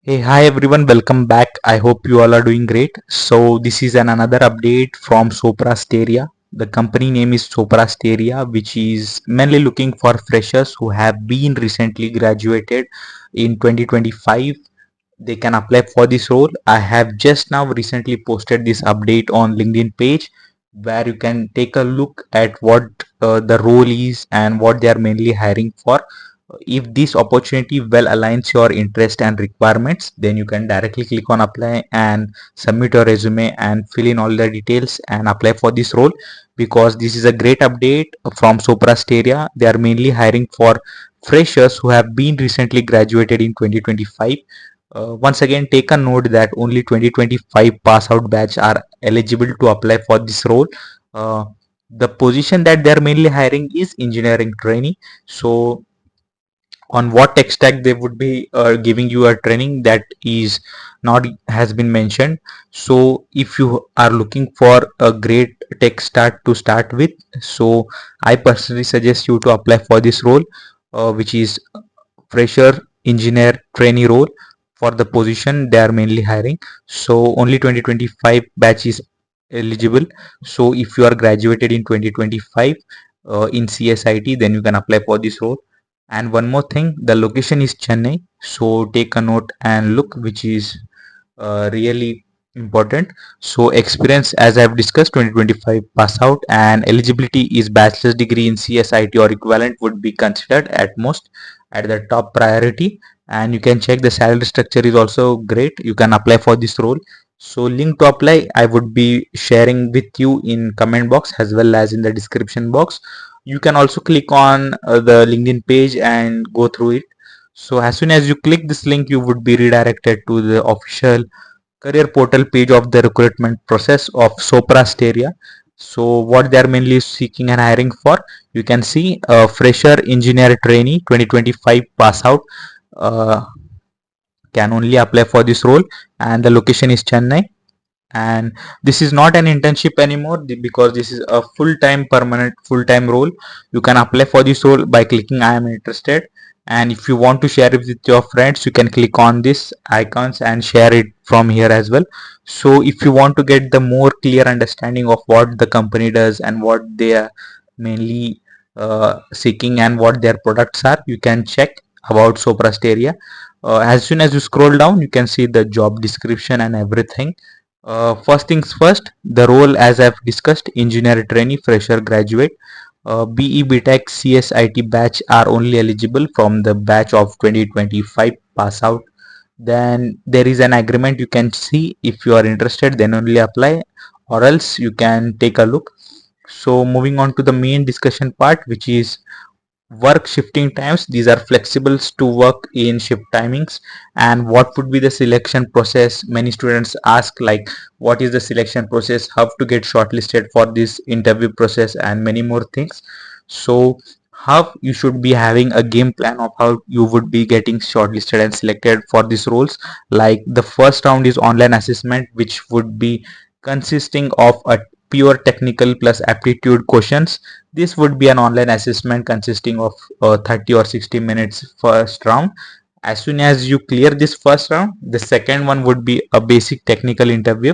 Hey, hi everyone, welcome back. I hope you all are doing great. So, this is another update from Sopra Steria. The company name is Sopra Steria, which is mainly looking for freshers who have been recently graduated in 2025. They can apply for this role. I have just now recently posted this update on LinkedIn page where you can take a look at what the role is and what they are mainly hiring for. If this opportunity well aligns your interest and requirements, then you can directly click on apply and submit your resume and fill in all the details and apply for this role, because this is a great update from Sopra Steria. They are mainly hiring for freshers who have been recently graduated in 2025. Once again, take a note that only 2025 pass out batch are eligible to apply for this role. Uh, the position that they are mainly hiring is engineering trainee. So on what tech stack they would be giving you a training, that is not has been mentioned. So if you are looking for a great tech stack to start with, so I personally suggest you to apply for this role, which is fresher engineer trainee role. For the position they are mainly hiring, so only 2025 batch is eligible. So if you are graduated in 2025 in CSIT, then you can apply for this role. And one more thing, the location is Chennai, so take a note and look, which is really important. So experience, as I have discussed, 2025 pass out, and eligibility is bachelor's degree in CSIT or equivalent would be considered at most at the top priority. And you can check the salary structure is also great. You can apply for this role. So link to apply I would be sharing with you in comment box as well as in the description box. You can also click on the LinkedIn page and go through it. So as soon as you click this link, you would be redirected to the official career portal page of the recruitment process of Sopra Steria. So what they are mainly seeking and hiring for, you can see a fresher engineer trainee 2025 pass out uh, can only apply for this role, and the location is Chennai. And this is not an internship anymore, because this is a full-time permanent full-time role. You can apply for this role by clicking I am interested, and if you want to share it with your friends, you can click on this icons and share it from here as well. So if you want to get the more clear understanding of what the company does and what they are mainly seeking and what their products are, you can check about Sopra Steria. As soon as you scroll down, you can see the job description and everything. First things first, the role, as I've discussed, engineer trainee fresher graduate. BE BTech CSIT batch are only eligible from the batch of 2025 pass out. Then there is an agreement, you can see. If you are interested, then only apply, or else you can take a look. So moving on to the main discussion part, which is work shifting times. These are flexibles to work in shift timings. And what would be the selection process? Many students ask, like, what is the selection process, how to get shortlisted for this interview process, and many more things. So how you should be having a game plan of how you would be getting shortlisted and selected for these roles. Like, the first round is online assessment, which would be consisting of a pure technical plus aptitude questions. This would be an online assessment consisting of 30 or 60 minutes first round. As soon as you clear this first round, the second one would be a basic technical interview.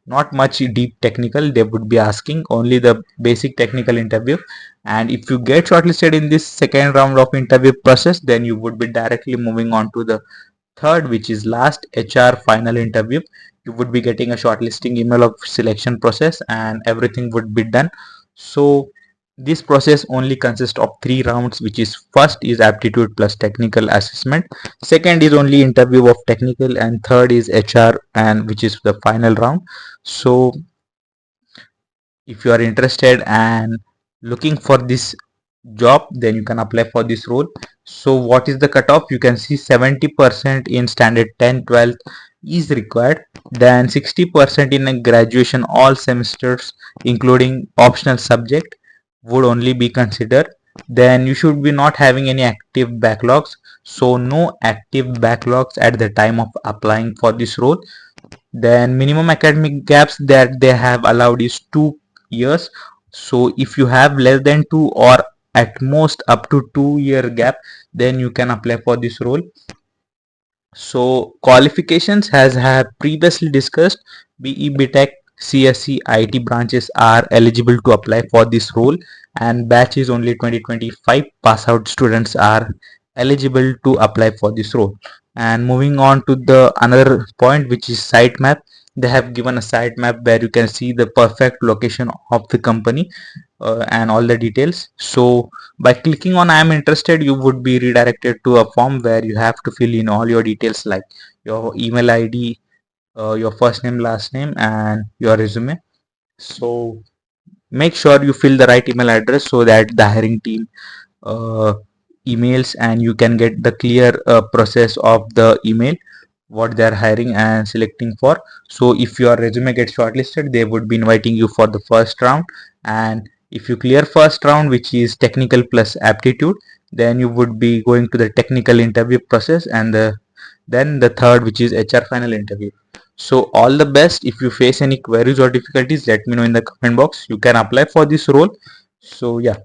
Not much deep technical, they would be asking only the basic technical interview. And if you get shortlisted in this second round of interview process, then you would be directly moving on to the third, which is last HR final interview. You would be getting a shortlisting email of selection process and everything would be done. So this process only consists of three rounds, which is first is aptitude plus technical assessment, second is only interview of technical, and third is HR, and which is the final round. So if you are interested and looking for this job, then you can apply for this role. So what is the cutoff? You can see 70% in standard 10 12 is required, then 60% in a graduation all semesters including optional subject would only be considered. Then you should be not having any active backlogs, so no active backlogs at the time of applying for this role. Then minimum academic gaps that they have allowed is 2 years. So if you have less than 2 or at most up to 2 year gap, then you can apply for this role. So qualifications as have previously discussed, BE, BTech, CSC, IT branches are eligible to apply for this role, and batch is only 2025 pass out students are eligible to apply for this role. And moving on to the another point, which is site map. They have given a site map where you can see the perfect location of the company and all the details. So by clicking on I am interested, you would be redirected to a form where you have to fill in all your details like your email ID, your first name, last name, and your resume. So make sure you fill the right email address so that the hiring team uh, emails and you can get the clear process of the email what they are hiring and selecting for. So if your resume gets shortlisted, they would be inviting you for the first round, and if you clear first round, which is technical plus aptitude, then you would be going to the technical interview process, and then the third, which is HR final interview. So all the best. If you face any queries or difficulties, let me know in the comment box. You can apply for this role. So yeah.